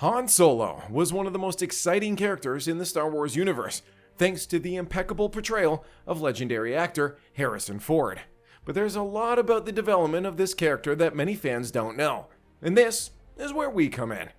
Han Solo was one of the most exciting characters in the Star Wars universe, thanks to the impeccable portrayal of legendary actor Harrison Ford. But there's a lot about the development of this character that many fans don't know, and this is where we come in.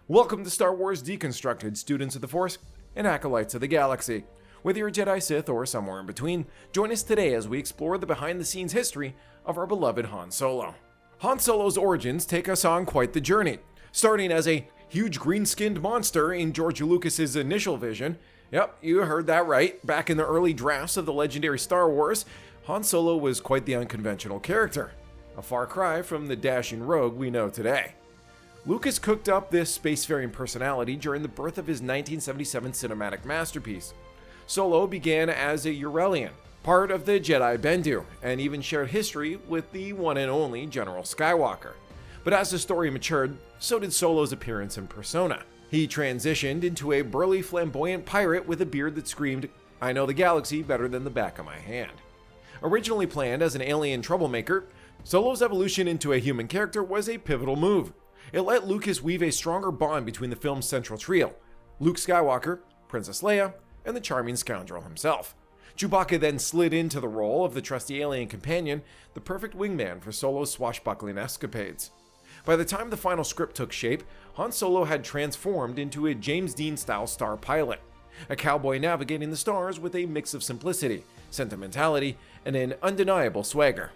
Welcome to Star Wars Deconstructed, students of the Force and acolytes of the galaxy. Whether you're a Jedi, Sith, or somewhere in between, join us today as we explore the behind-the-scenes history of our beloved Han Solo. Han Solo's origins take us on quite the journey, starting as a huge green-skinned monster in George Lucas's initial vision. Yep, you heard that right. Back in the early drafts of the legendary Star Wars, Han Solo was quite the unconventional character, a far cry from the dashing rogue we know today. Lucas cooked up this spacefaring personality during the birth of his 1977 cinematic masterpiece. Solo began as a Urelian, part of the Jedi Bendu, and even shared history with the one and only General Skywalker. But as the story matured, so did Solo's appearance and persona. He transitioned into a burly, flamboyant pirate with a beard that screamed, "I know the galaxy better than the back of my hand." Originally planned as an alien troublemaker, Solo's evolution into a human character was a pivotal move. It let Lucas weave a stronger bond between the film's central trio, Luke Skywalker, Princess Leia, and the charming scoundrel himself. Chewbacca then slid into the role of the trusty alien companion, the perfect wingman for Solo's swashbuckling escapades. By the time the final script took shape, Han Solo had transformed into a James Dean-style star pilot, a cowboy navigating the stars with a mix of simplicity, sentimentality, and an undeniable swagger.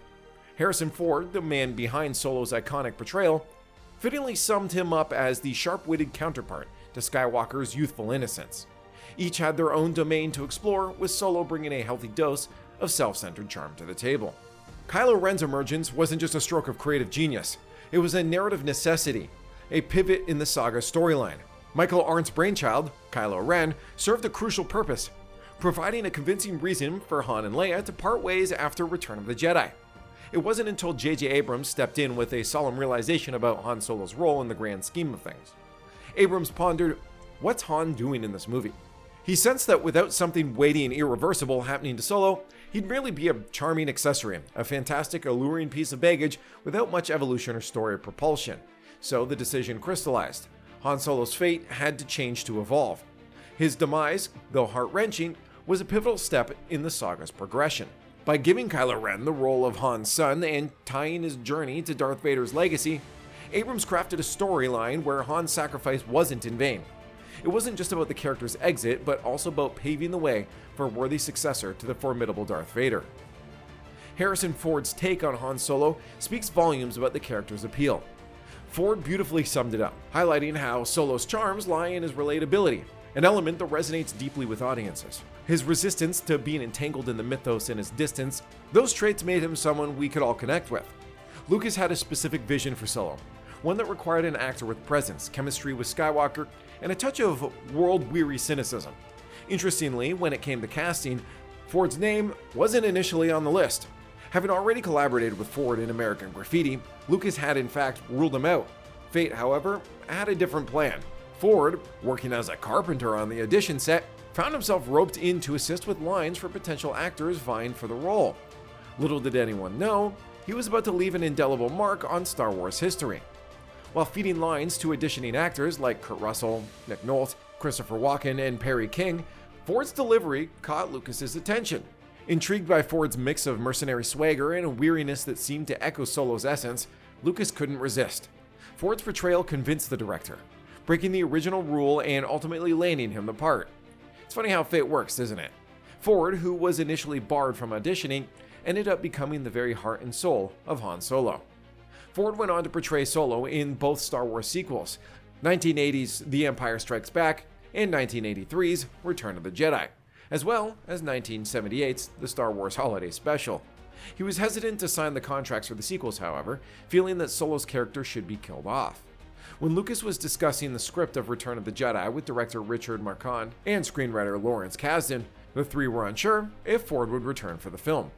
Harrison Ford, the man behind Solo's iconic portrayal, fittingly summed him up as the sharp-witted counterpart to Skywalker's youthful innocence. Each had their own domain to explore, with Solo bringing a healthy dose of self-centered charm to the table. Kylo Ren's emergence wasn't just a stroke of creative genius. It was a narrative necessity, a pivot in the saga storyline. Michael Arndt's brainchild, Kylo Ren, served a crucial purpose, providing a convincing reason for Han and Leia to part ways after Return of the Jedi. It wasn't until J.J. Abrams stepped in with a solemn realization about Han Solo's role in the grand scheme of things. Abrams pondered, what's Han doing in this movie? He sensed that without something weighty and irreversible happening to Solo, he'd merely be a charming accessory, a fantastic, alluring piece of baggage without much evolution or story propulsion. So the decision crystallized. Han Solo's fate had to change to evolve. His demise, though heart-wrenching, was a pivotal step in the saga's progression. By giving Kylo Ren the role of Han's son and tying his journey to Darth Vader's legacy, Abrams crafted a storyline where Han's sacrifice wasn't in vain. It wasn't just about the character's exit, but also about paving the way for a worthy successor to the formidable Darth Vader. Harrison Ford's take on Han Solo speaks volumes about the character's appeal. Ford beautifully summed it up, highlighting how Solo's charms lie in his relatability, an element that resonates deeply with audiences. His resistance to being entangled in the mythos and his distance, those traits made him someone we could all connect with. Lucas had a specific vision for Solo, one that required an actor with presence, chemistry with Skywalker, and a touch of world-weary cynicism. Interestingly, when it came to casting, Ford's name wasn't initially on the list. Having already collaborated with Ford in American Graffiti, Lucas had in fact ruled him out. Fate, however, had a different plan. Ford, working as a carpenter on the audition set, found himself roped in to assist with lines for potential actors vying for the role. Little did anyone know, he was about to leave an indelible mark on Star Wars history. While feeding lines to auditioning actors like Kurt Russell, Nick Nolte, Christopher Walken, and Perry King, Ford's delivery caught Lucas's attention. Intrigued by Ford's mix of mercenary swagger and a weariness that seemed to echo Solo's essence, Lucas couldn't resist. Ford's portrayal convinced the director, breaking the original rule and ultimately landing him the part. It's funny how fate works, isn't it? Ford, who was initially barred from auditioning, ended up becoming the very heart and soul of Han Solo. Ford went on to portray Solo in both Star Wars sequels, 1980's The Empire Strikes Back and 1983's Return of the Jedi, as well as 1978's The Star Wars Holiday Special. He was hesitant to sign the contracts for the sequels, however, feeling that Solo's character should be killed off. When Lucas was discussing the script of Return of the Jedi with director Richard Marquand and screenwriter Lawrence Kasdan, the three were unsure if Ford would return for the film.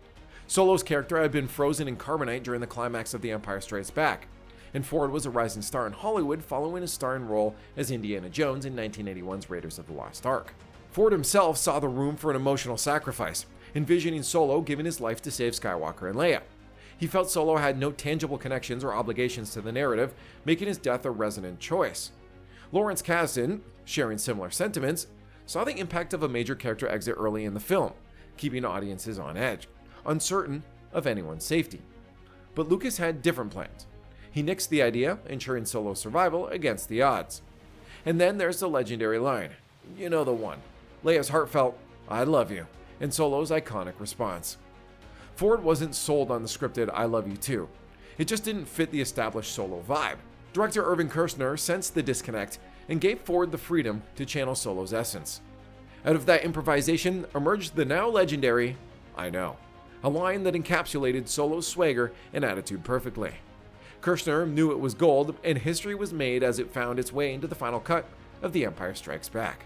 Solo's character had been frozen in carbonite during the climax of The Empire Strikes Back, and Ford was a rising star in Hollywood following his starring role as Indiana Jones in 1981's Raiders of the Lost Ark. Ford himself saw the room for an emotional sacrifice, envisioning Solo giving his life to save Skywalker and Leia. He felt Solo had no tangible connections or obligations to the narrative, making his death a resonant choice. Lawrence Kasdan, sharing similar sentiments, saw the impact of a major character exit early in the film, keeping audiences on edge, uncertain of anyone's safety. But Lucas had different plans. He nixed the idea, ensuring Solo's survival against the odds. And then there's the legendary line, you know the one, Leia's heartfelt, "I love you," and Solo's iconic response. Ford wasn't sold on the scripted "I love you too." It just didn't fit the established Solo vibe. Director Irvin Kershner sensed the disconnect and gave Ford the freedom to channel Solo's essence. Out of that improvisation emerged the now legendary, "I know," a line that encapsulated Solo's swagger and attitude perfectly. Kershner knew it was gold, and history was made as it found its way into the final cut of The Empire Strikes Back.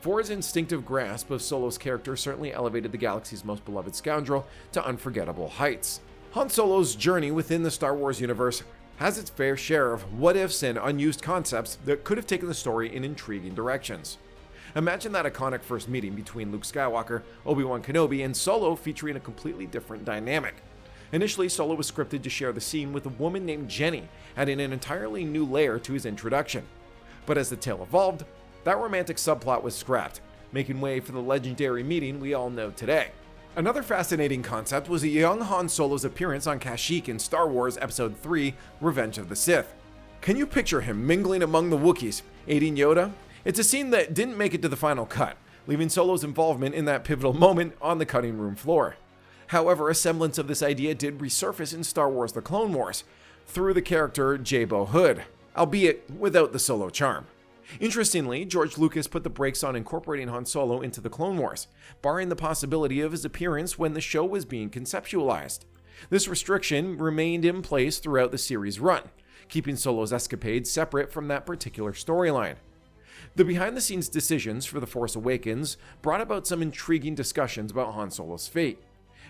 Ford's instinctive grasp of Solo's character certainly elevated the galaxy's most beloved scoundrel to unforgettable heights. Han Solo's journey within the Star Wars universe has its fair share of what-ifs and unused concepts that could have taken the story in intriguing directions. Imagine that iconic first meeting between Luke Skywalker, Obi-Wan Kenobi, and Solo featuring a completely different dynamic. Initially, Solo was scripted to share the scene with a woman named Jenny, adding an entirely new layer to his introduction. But as the tale evolved, that romantic subplot was scrapped, making way for the legendary meeting we all know today. Another fascinating concept was a young Han Solo's appearance on Kashyyyk in Star Wars Episode 3, Revenge of the Sith. Can you picture him mingling among the Wookiees, aiding Yoda? It's a scene that didn't make it to the final cut, leaving Solo's involvement in that pivotal moment on the cutting room floor. However, a semblance of this idea did resurface in Star Wars The Clone Wars, through the character Jabo Hood, albeit without the Solo charm. Interestingly, George Lucas put the brakes on incorporating Han Solo into the Clone Wars, barring the possibility of his appearance when the show was being conceptualized. This restriction remained in place throughout the series' run, keeping Solo's escapades separate from that particular storyline. The behind-the-scenes decisions for The Force Awakens brought about some intriguing discussions about Han Solo's fate.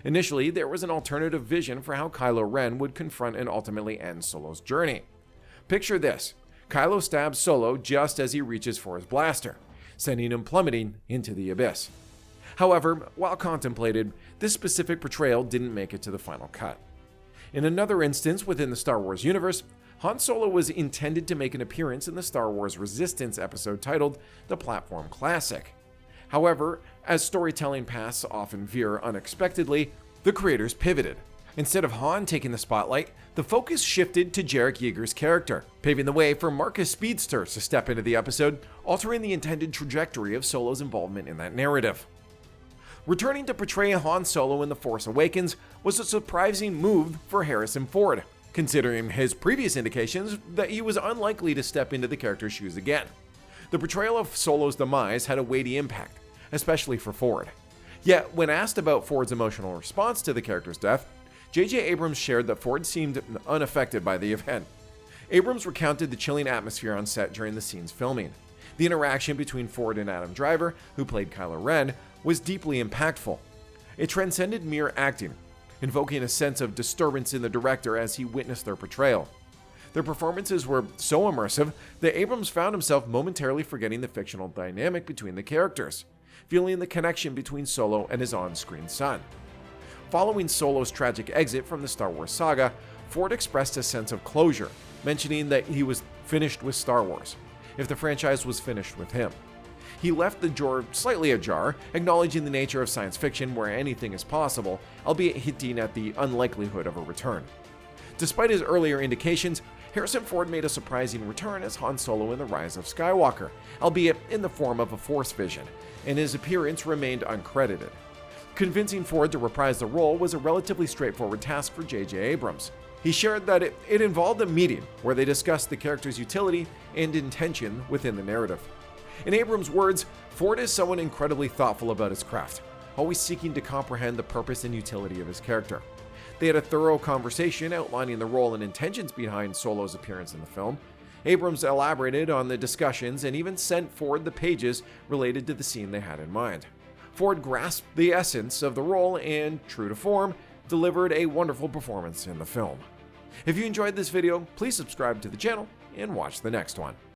Initially, there was an alternative vision for how Kylo Ren would confront and ultimately end Solo's journey. Picture this. Kylo stabs Solo just as he reaches for his blaster, sending him plummeting into the abyss. However, while contemplated, this specific portrayal didn't make it to the final cut. In another instance within the Star Wars universe, Han Solo was intended to make an appearance in the Star Wars Resistance episode titled The Platform Classic. However, as storytelling paths often veer unexpectedly, the creators pivoted. Instead of Han taking the spotlight, the focus shifted to Jarek Yeager's character, paving the way for Marcus Speedster to step into the episode, altering the intended trajectory of Solo's involvement in that narrative. Returning to portray Han Solo in The Force Awakens was a surprising move for Harrison Ford, considering his previous indications that he was unlikely to step into the character's shoes again. The portrayal of Solo's demise had a weighty impact, especially for Ford. Yet, when asked about Ford's emotional response to the character's death, J.J. Abrams shared that Ford seemed unaffected by the event. Abrams recounted the chilling atmosphere on set during the scene's filming. The interaction between Ford and Adam Driver, who played Kylo Ren, was deeply impactful. It transcended mere acting, invoking a sense of disturbance in the director as he witnessed their portrayal. Their performances were so immersive that Abrams found himself momentarily forgetting the fictional dynamic between the characters, feeling the connection between Solo and his on-screen son. Following Solo's tragic exit from the Star Wars saga, Ford expressed a sense of closure, mentioning that he was finished with Star Wars, if the franchise was finished with him. He left the door slightly ajar, acknowledging the nature of science fiction where anything is possible, albeit hinting at the unlikelihood of a return. Despite his earlier indications, Harrison Ford made a surprising return as Han Solo in The Rise of Skywalker, albeit in the form of a Force vision, and his appearance remained uncredited. Convincing Ford to reprise the role was a relatively straightforward task for J.J. Abrams. He shared that it involved a meeting where they discussed the character's utility and intention within the narrative. In Abrams' words, Ford is someone incredibly thoughtful about his craft, always seeking to comprehend the purpose and utility of his character. They had a thorough conversation outlining the role and intentions behind Solo's appearance in the film. Abrams elaborated on the discussions and even sent Ford the pages related to the scene they had in mind. Ford grasped the essence of the role and, true to form, delivered a wonderful performance in the film. If you enjoyed this video, please subscribe to the channel and watch the next one.